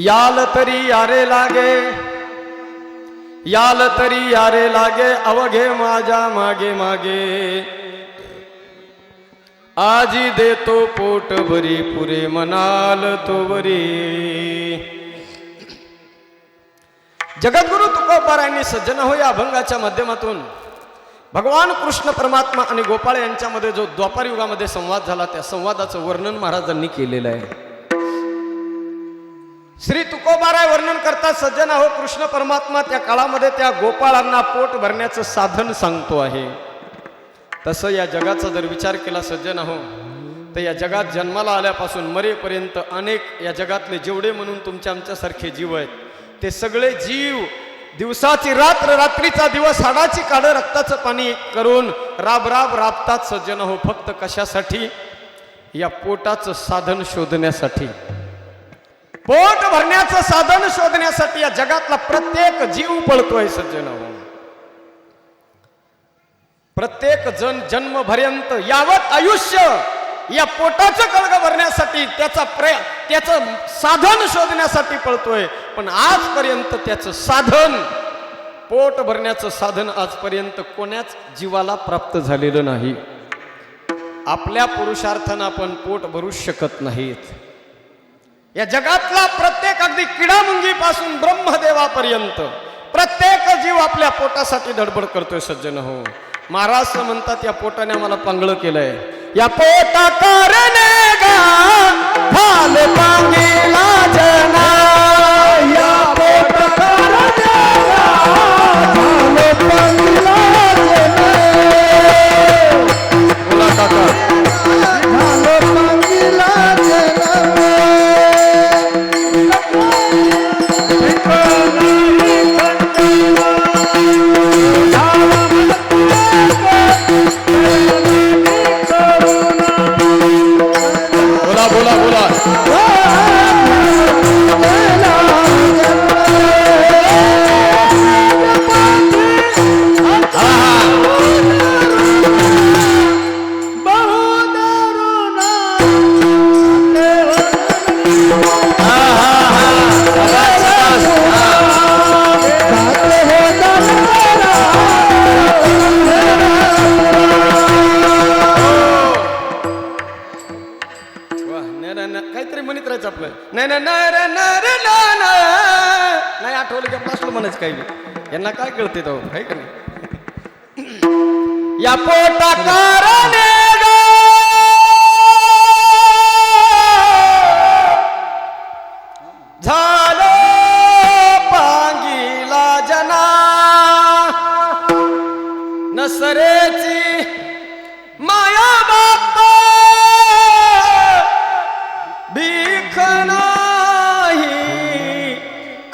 याल तरी यारे लागे, याल तरी यारे लागे, अवघे माझ्या मागे मागे, आजी देतो पोट भरी, पुरे म्हणाल तो बरी. जगद्गुरु तुकोबारायांनी सज्जन हो या अभंगाच्या माध्यमातून भगवान कृष्ण परमात्मा आणि गोपाळ यांच्यामध्ये जो द्वापार युगामध्ये संवाद झाला त्या संवादाचं वर्णन महाराजांनी केलेलं आहे. श्री तुकोबाराय वर्णन करतात सज्जन हो कृष्ण परमात्मा त्या काळामध्ये त्या गोपाळांना पोट भरण्याचं साधन सांगतो आहे. तसं या जगाचा जर विचार केला सज्जन हो तर या जगात जन्माला आल्यापासून मरेपर्यंत अनेक या जगातले जेवढे म्हणून तुमच्या आमच्यासारखे जीव आहेत ते सगळे जीव दिवसाची रात्र, रात्रीचा दिवस, हाडाची काढ रक्ताचं पाणी करून राब राब राबतात सज्जन हो. फक्त कशासाठी? या पोटाचं साधन शोधण्यासाठी, पोट भरण्याचं साधन शोधण्यासाठी या जगातला प्रत्येक जीव पळतोय सज्जन हो. प्रत्येक जण जन्मपर्यंत यावत आयुष्य या पोटाचं कळग भरण्यासाठी त्याचं साधन शोधण्यासाठी पळतोय. पण आजपर्यंत त्याचं साधन, पोट भरण्याचं साधन आजपर्यंत कोणाच जीवाला प्राप्त झालेलं नाही. आपल्या पुरुषार्थानं आपण पोट भरूच शकत नाहीत. या जगातला प्रत्येक अगदी किडामुंगीपासून ब्रह्मदेवापर्यंत प्रत्येक जीव आपल्या पोटासाठी धडपड करतोय सज्जन हो. महाराज म्हणतात या पोटाने आम्हाला पांगळ केलंय. या पोटा करणे गा भाल पांगीला जना, या पोट करणे गा भाल पांगीला जना. बोला काका. भाल पांगीला जना. बोला बोला काहीतरी म्हणत राहायचं आपलं. नाही नाही नाही आठवलं की आपलं म्हणायचं काही. यांना काय कळते तो आहे का नाही. या पोटा कारणे झालो पांगीला जना, नसरेची माया बाप्पा भीख नाही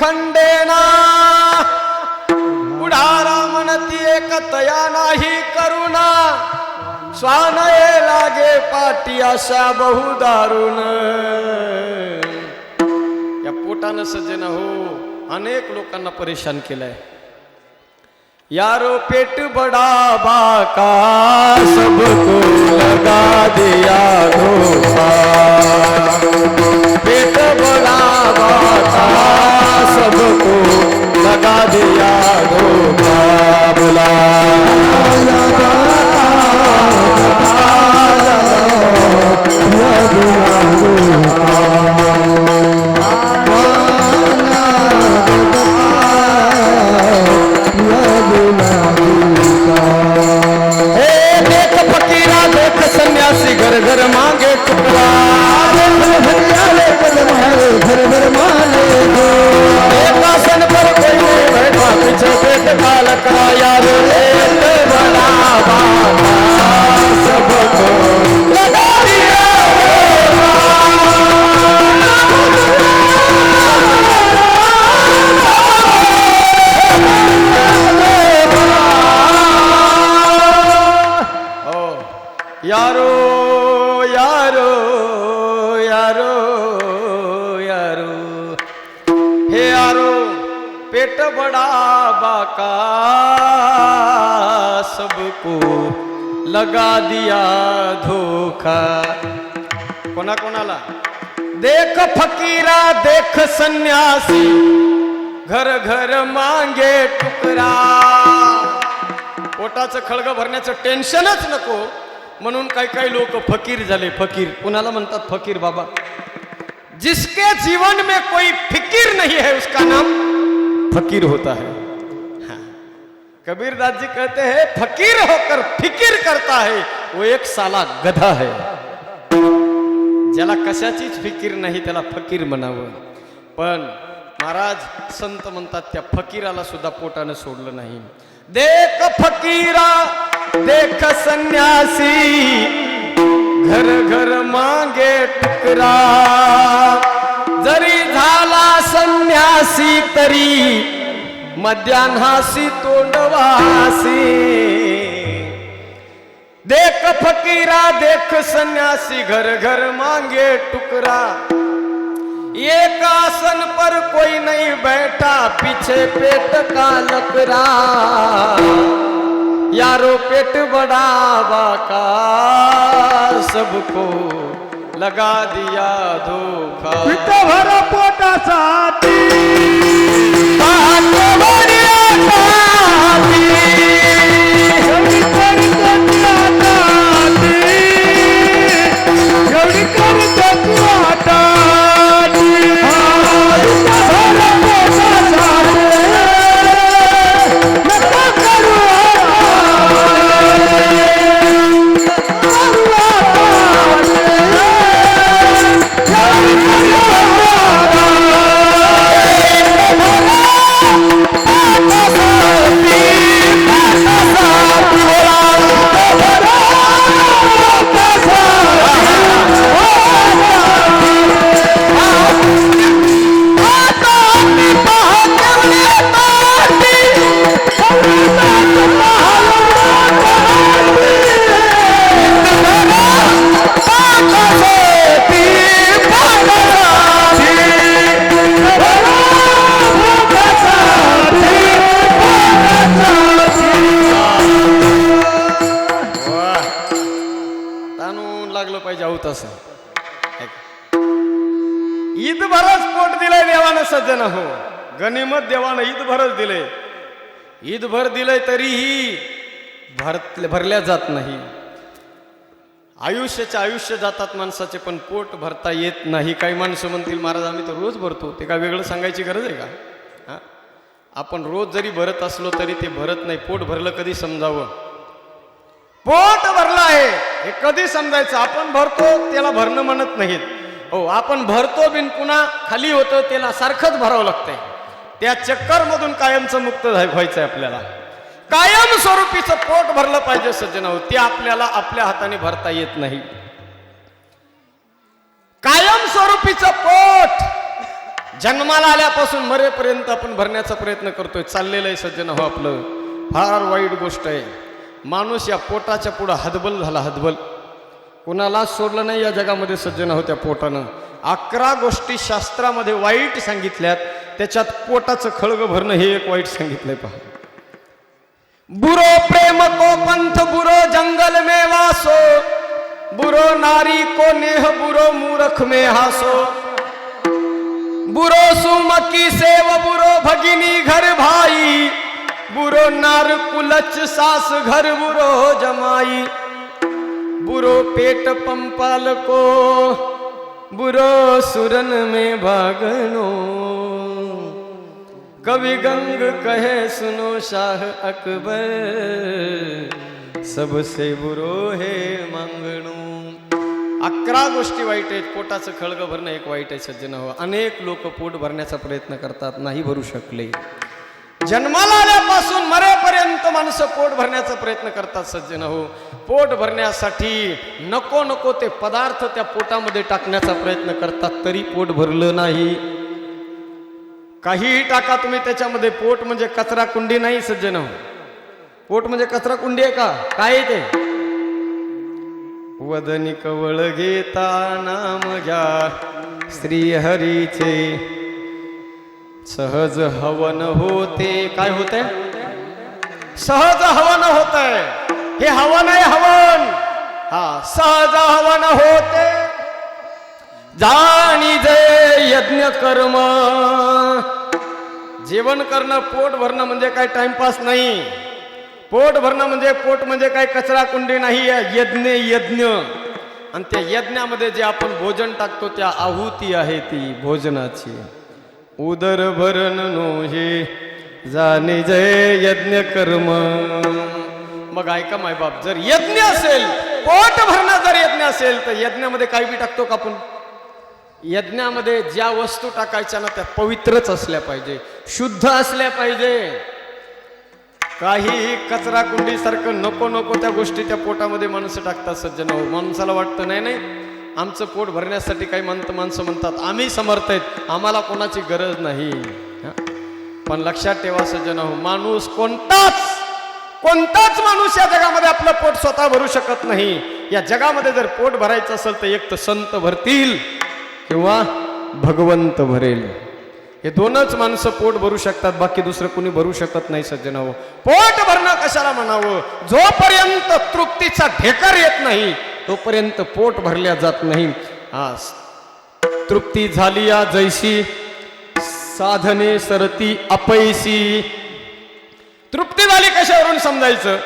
खंडेना, उडारा म्हणती एकतया नाही करुणा, स्वानये लागे पाटी अशा बहुदारुण. या पोटानं सज्जन हो अनेक लोकांना परेशान केलंय. यारो पेट बडा बाका सबको लगा दिया धोखा, पेट बड़ा बाका सबको लगा दिया धोखा. बोला सन्यासी घर घर मांगे टुकड़ा, घर घर माले एक आसन पर कोई नहीं बैठा, पीछे पेट का लकड़ा. यार पेट बड़ा बाबा सबको लगा दिया. यारो यारो यारो यारो हे यारो पेट बड़ा बाका सबको लगा दिया धोखा. कोणाकोणाला देख फकीरा देख संन्यासी, घर घर मांगे टुकरा. पोटाचं खळगं भरण्याचं टेन्शनच नको म्हणून काही काही लोक फकीर झाले. फकीर कुणाला म्हणतात फकीर बाबा? जिसके जीवन में कोई फिकिर नहीं है उसका नाम फकीर होता है. कबीरदास जी कहते हैं फकीर होकर फिकिर करता है वो एक साला गधा है. ज्याला कशाचीच फिकीर नाही त्याला फकीर म्हणावं. पण महाराज संत म्हणतात त्या फकीराला सुद्धा पोटानं सोडलं नाही. देख फकीरा देख संन्यासी, घर घर मागे टुकरा. जरी झाला संन्यासी तरी मध्यान्हासी तोंडवासी. देख फकीरा देख सन्यासी, घर घर मांगे टुकरा. एक आसन पर कोई नहीं बैठा, पीछे पेट का लकड़ा. यारो पेट बड़ा बाका, सबको लगा दिया धोखा. पिठ भर पोटासाठी ईद भरच पोट दिलंय देवानं सज्जन हो. गनिमत देवानं ईद भरच दिले. ईद भर दिलंय तरीही भरल्या जात नाही. आयुष्य जातात माणसाचे पण पोट भरता येत नाही. काही माणसं म्हणतील महाराज आम्ही तर रोज भरतो. ते काय वेगळं सांगायची गरज आहे का? आपण रोज जरी भरत असलो तरी ते भरत नाही. पोट भरलं कधी समजावं? पोट भरलं आहे हे कधी समजायचं? आपण भरतो त्याला भरणं म्हणत नाहीत हो. आपण भरतो बिन पुन्हा खाली होतो त्याला सारखंच भरावं लागतंय. त्या चक्कर मधून कायमचं मुक्त व्हायचंय आपल्याला. कायम स्वरूपीचं पोट भरलं पाहिजे सज्जन हो. ते आपल्याला आपल्या हाताने भरता येत नाही. कायम स्वरूपीचं पोट जन्माला आल्यापासून मरेपर्यंत आपण भरण्याचा प्रयत्न करतोय. चाललेलं आहे सज्जन हो आपलं. फार वाईट गोष्ट आहे. माणूस या पोटाच्या पुढं हतबल झाला. हतबल कुणाला सोडलं नाही या जगामध्ये सज्जन हो. त्या पोटानं 11 गोष्टी शास्त्रामध्ये वाईट सांगितल्यात. त्याच्यात पोटाचं खळग भरणं हे एक वाईट सांगितलंय. पहा, बुरो प्रेम को पंथ बुरो जंगल में वासो, बुरो नारी को नेह बुरो मूर्ख में हासो, बुरो सुमकी सेव बुरो भगिनी घर भाई, बुरो नार कुलच सास घर बुरो जमाई, बुरो पेट पंपाल को बुरो सुरन में भागनो, कवि गंग कहे सुनो शाह अकबर, सबसे बुरो है मांगणो. 11 गोष्टी वाईट आहेत. पोटाचं खळग भरणं एक वाईट आहे सज्जन हो. अनेक लोक पोट भरण्याचा प्रयत्न करतात, नाही भरू शकले. जन्माला आल्यापासून मरेपर्यंत माणसं पोट भरण्याचा प्रयत्न करतात सज्जन हो. पोट भरण्यासाठी नको नको ते पदार्थ त्या पोटामध्ये टाकण्याचा प्रयत्न करतात, तरी पोट भरलं नाही. काहीही टाका तुम्ही त्याच्यामध्ये. पोट म्हणजे कचरा कुंडी नाही सज्जन हो. पोट म्हणजे कचरा कुंडी आहे का? काय ते? वदनी कवळ घेता नाम घ्या श्री हरीचे, सहज हवन होते. काय होते? सहज हवन होतंय. हे हवन आहे हवन. हा, सहज हवन होते. जाणी जे यज्ञ कर्म. जेवण करणं, पोट भरणं म्हणजे काय टाइमपास नाही. पोट भरणं म्हणजे पोट म्हणजे काय कचरा कुंडी नाही. यज्ञ यज्ञ. आणि त्या यज्ञामध्ये जे आपण भोजन टाकतो त्या आहुती आहे ती भोजनाची. उदर भरण नोहे जाणे जय यज्ञ कर्म. मग ऐका मायबाप, जर यज्ञ असेल, पोट भरणं जर यज्ञ असेल तर यज्ञामध्ये काय बी टाकतो का आपण? यज्ञामध्ये ज्या वस्तू टाकायच्या ना त्या पवित्रच असल्या पाहिजे, शुद्ध असल्या पाहिजे. काही कचरा कुंडी सारखं नको नको त्या गोष्टी त्या पोटामध्ये माणसं टाकतात. सज्जन हो, माणसाला वाटतं नाही नाही आमचं पोट भरण्यासाठी काही माणसं म्हणतात आम्ही समर्थ आहेत, आम्हाला कोणाची गरज नाही. पण लक्षात ठेवा सज्जन हो, माणूस कोणताच माणूस या जगामध्ये आपलं पोट स्वतः भरू शकत नाही. या जगामध्ये जर पोट भरायचं असेल तर एक तर संत भरतील किंवा भगवंत भरेल. हे दोनच माणसं पोट भरू शकतात, बाकी दुसरं कोणी भरू शकत नाही. सज्जन हो, पोट भरणं कशाला म्हणावं? जोपर्यंत तृप्तीचा ढेकर येत नाही तोपर्यंत पोट भरल्या जात नाही. तृप्ती झाली या जैशी साधने सरती अपैसी. तृप्ती झाली कशावरून समजायचं?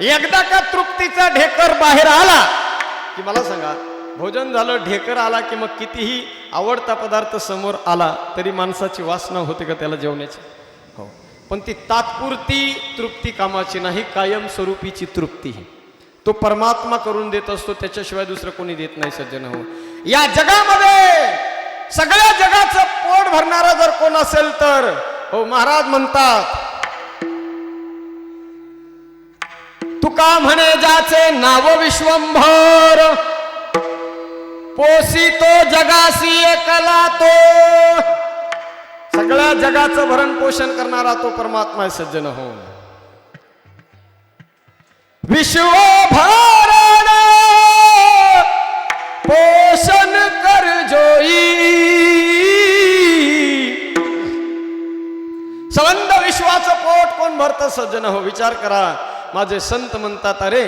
एकदा का तृप्तीचा ढेकर बाहेर आला की मला सांगा, भोजन झालं, ढेकर आला की मग कितीही आवडता पदार्थ समोर आला तरी माणसाची वासना होते का त्याला जेवण्याची? हो, पण ती तात्पुरती तृप्ती कामाची नाही, कायम स्वरूपीची तृप्ती तो परमात्मा करून देत असतो, त्याच्याशिवाय दुसरं कोणी देत नाही. सज्जन हो, या जगामध्ये सगळ्या जगाचं पोट भरणारा जर कोण असेल तर हो, महाराज म्हणतात तुका म्हणे ज्याचे नाव विश्वंभर, पोसितो जगासी एकला तो. सगळ्या जगाचं भरण पोषण करणारा तो परमात्मा आहे. सज्जन हो, विश्वभरण पोषण कर जोई. संबंध विश्वाचं पोट कोण भरतं? सज्जन हो, विचार करा. माझे संत म्हणतात अरे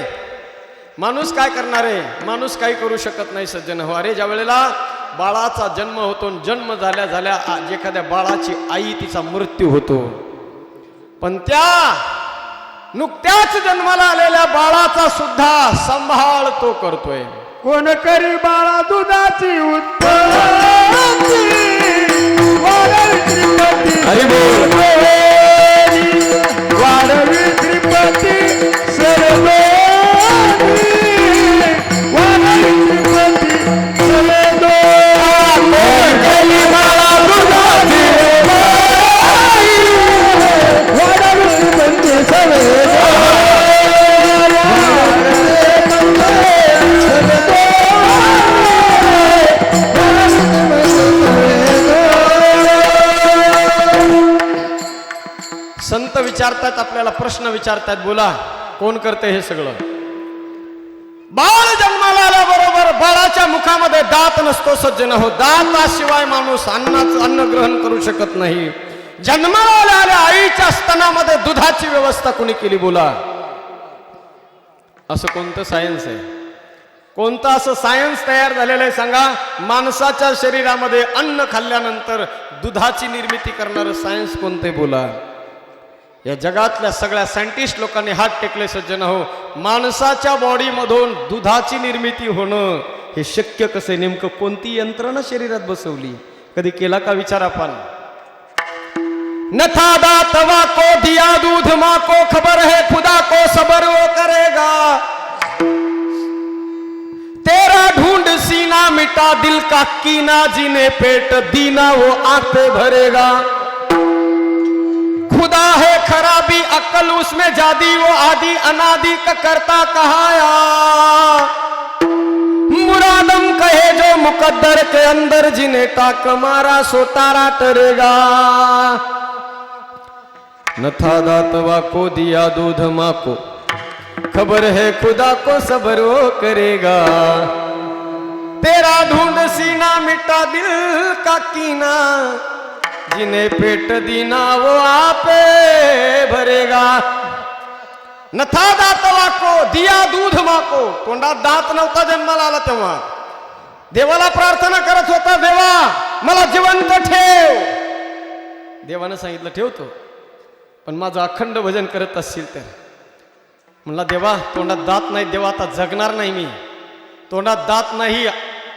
माणूस काय करणार आहे? माणूस काही करू शकत नाही. सज्जन हो, अरे ज्या वेळेला बाळाचा जन्म होतो, जन्म झाल्या झाल्या एखाद्या बाळाची आई तिचा मृत्यू होतो, पण त्या नुकत्याच जन्माला आलेल्या बाळाचा सुद्धा सांभाळ तो करतोय. कोण करी बाळा दुधाची उत्पत्ती, वाढवी त्रिपती, हरी बोल. वाढवी त्रिपती सर्व, वाढवी त्रिपती सर्व. वाढवी त्रिपती सर्व. संत विचारतात, आपल्याला प्रश्न विचारतात, बोला कोण करते हे सगळं? बाळ जन्माला आल्याबरोबर बाळाच्या मुखामध्ये दात नसतो. सज्जन हो, दाताशिवाय माणूस अन्न ग्रहण करू शकत नाही. जन्माला आल्या आईच्या स्तनामध्ये दुधाची व्यवस्था कोणी केली? बोला, असं कोणतं सायन्स आहे? कोणतं असं सायन्स तयार झालेलं आहे सांगा? माणसाच्या शरीरामध्ये अन्न खाल्ल्यानंतर दुधाची निर्मिती करणारं सायन्स कोणते? बोला. या जगातल्या सगळ्या सायंटिस्ट लोकांनी हात टेकले. सज्जन हो, माणसाच्या बॉडीमधून दुधाची निर्मिती होणं हे शक्य कसं? नेमकं कोणती यंत्रणा शरीरात बसवली? कधी केला का विचार आपण? न था दात वा को दिया दूध माँ को, खबर है खुदा को सबर वो करेगा. तेरा ढूंढ सीना मिटा दिल का कीना, जिन्हें पेट दीना वो आंख पे भरेगा. खुदा है खराबी अक्ल उसमें जादी, वो आदि अनादि का करता कहाया. मुरादम कहे जो मुकद्दर के अंदर, जिन्हें टाक मारा सो तारा टरेगा. न था दातवा को दिया दूध माँ को, खबर है खुदा को सबर वो करेगा. तेरा ढूंढ सीना मिटा दिल का कीना, जिन्हें पेट दीना वो आपे भरेगा. न था दातवा को दिया दूध माँ को, तोंडात दात नव्हता जन्माला आला तेव्हा, देवाला प्रार्थना करत होता, देवा मला जिवंत ठेव. देवानं सांगितलं ठेवतो, पण माझं अखंड भजन करत असशील तर. म्हणला देवा तोंडात दात नाही, देवा आता जगणार नाही मी, तोंडात दात नाही,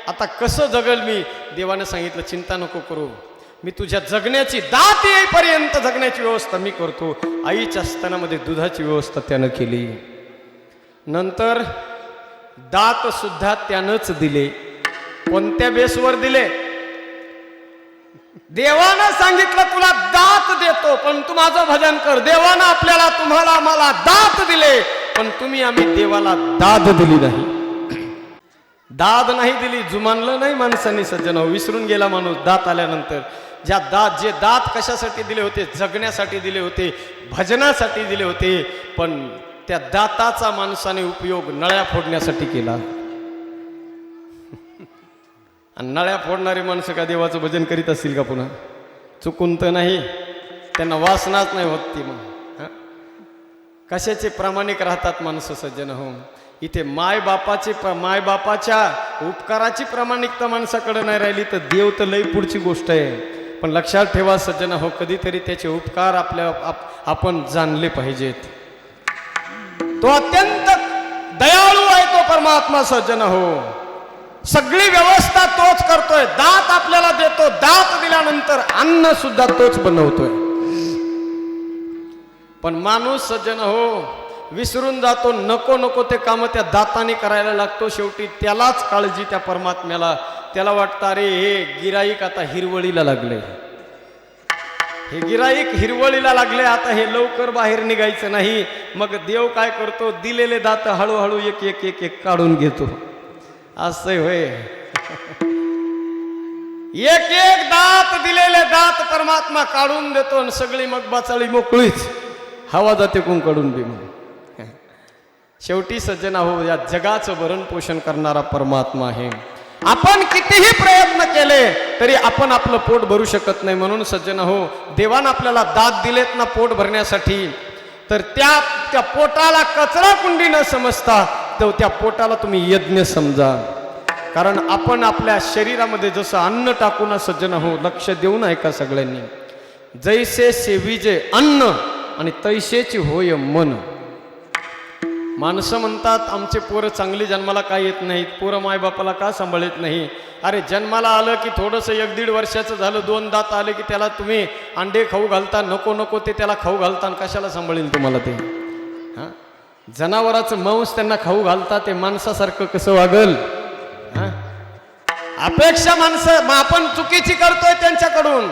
आता कसं जगल मी. देवानं सांगितलं चिंता नको करू, मी तुझ्या जगण्याची दात येईपर्यंत जगण्याची व्यवस्था मी करतो. आईच्या स्तनामध्ये दुधाची व्यवस्था त्यानं केली. नंतर दात सुद्धा त्यानंच दिले. कोणत्या बेसवर दिले? देवानं सांगितलं तुला दात देतो, पण तू माझं भजन कर. देवानं आपल्याला तुम्हाला मला दात दिले, पण आम्ही देवाला दाद दिली नाही. दाद नाही दिली, जुमानलं नाही माणसांनी. सज्जन विसरून गेला माणूस दात आल्यानंतर. जे दात कशासाठी दिले होते? जगण्यासाठी दिले होते, भजनासाठी दिले होते. पण त्या दाताचा माणसाने उपयोग नळ्या फोडण्यासाठी केला. आणि नळ्या फोडणारी माणसं का देवाचं भजन करीत असतील का? पुन्हा चुकून तर नाही, त्यांना वासनाच नाही होत ती. मग कशाचे प्रामाणिक राहतात माणसं सज्जन हो. इथे मायबापाच्या उपकाराची प्रामाणिकता माणसाकडे नाही राहिली तर देव तर लई पुढची गोष्ट आहे. पण लक्षात ठेवा सज्जन हो, कधीतरी त्याचे उपकार आपण जाणले पाहिजेत. तो अत्यंत दयाळू आहे तो परमात्मा सज्जन हो. सगळी व्यवस्था तोच करतोय. दात आपल्याला देतो, दात दिल्यानंतर अन्न सुद्धा तोच बनवतोय. पण माणूस सज्जन हो विसरून जातो. नको नको ते काम त्या दाताने करायला लागतो. शेवटी त्यालाच काळजी त्या परमात्म्याला. त्याला वाटतं अरे हे गिराईक आता हिरवळीला लागले, हे गिराईक हिरवळीला लागले, आता हे लवकर बाहेर निघायचं नाही. मग देव काय करतो? दिलेले दात हळूहळू एक एक एक एक काढून घेतो. असं होय. एक एक दात दिलेले दात परमात्मा काढून देतो आणि सगळी मग बाचाळी मोकळीच हवा जाते कुंकडून बी. मग शेवटी सज्जना हो या जगाचं भरण पोषण करणारा परमात्मा आहे. आपण कितीही प्रयत्न केले तरी आपण आपलं पोट भरू शकत नाही. म्हणून सज्जना हो देवानं आपल्याला दात दिलेत ना पोट भरण्यासाठी, तर त्या पोटाला कचरा कुंडी न समजता तर त्या पोटाला तुम्ही यज्ञ समजा. कारण आपण आपल्या शरीरामध्ये जसं अन्न टाकू ना सज्जना हो, लक्ष देऊन ऐका सगळ्यांनी. जैसे सेविजे अन्न आणि तैसेची होय मन. माणसं म्हणतात आमचे पोरं चांगली जन्माला काय येत नाहीत, पोरं मायबापाला का सांभाळत नाही. अरे जन्माला आलं की थोडंसं 1-1.5 वर्षाचं झालं, 2 दात आले की त्याला तुम्ही अंडे खाऊ घालता, नको नको ते त्याला खाऊ घालता. कशाला सांभाळेल तुम्हाला ते? हां, जनावराचं मांस त्यांना खाऊ घालता, ते माणसासारखं कसं वागल? हां, अपेक्षा माणसं आपण चुकीची करतोय त्यांच्याकडून.